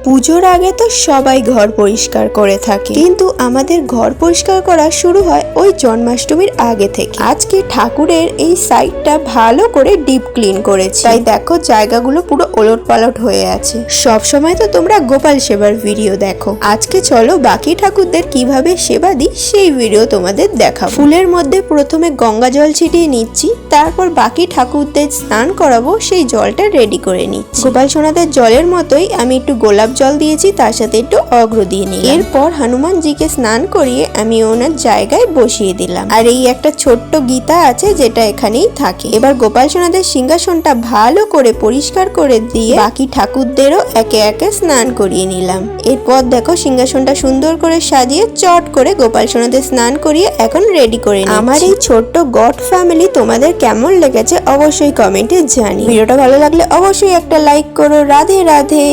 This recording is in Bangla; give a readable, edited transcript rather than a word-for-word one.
পুজোর আগে তো সবাই ঘর পরিষ্কার করে থাকে, কিন্তু আমাদের ঘর পরিষ্কার করা শুরু হয় ওই জন্মাষ্টমীর আগে থেকে। আজকে ঠাকুরের এই সাইডটা ভালো করে ডিপ ক্লিন করেছি, তাই দেখো জায়গাগুলো পুরো ওলট পালট হয়ে আছে। সব সময় তো তোমরা গোপাল সেবার ভিডিও দেখো, আজকে চলো বাকি ঠাকুরদের কিভাবে সেবা দিই সেই ভিডিও তোমাদের দেখাবো। ফুলের মধ্যে প্রথমে গঙ্গা জল ছিটিয়ে নিচ্ছি, তারপর বাকি ঠাকুরদের স্নান করাবো সেই জলটা রেডি করে নিচ্ছি। গোপাল সোনাদের জলের মতোই আমি একটু গোলাপ জল দিয়েছি, তার সাথে একটু অগ্র দিয়ে নিই। এরপর হনুমানজিকে স্নান করিয়ে আমি ওনার জায়গায় বসিয়ে দিলাম। আর এই একটা ছোট্ট গীতা আছে যেটা এখানেই থাকে। এবার গোপাল সোনাদের সিংহাসনটা ভালো করে পরিষ্কার করে দিয়ে বাকি ঠাকুরদেরও একে একে স্নান করিয়ে নিলাম। এরপর দেখো সিংহাসনটা সুন্দর করে সাজিয়ে চট করে গোপাল সোনাদের স্নান করিয়ে এখন রেডি করে নিই। আমার এই ছোট্ট গড ফ্যামিলি তোমাদের কেমন লেগেছে অবশ্যই কমেন্টে জানি। ভিডিওটা ভালো লাগলে অবশ্যই একটা লাইক করো। রাধে রাধে।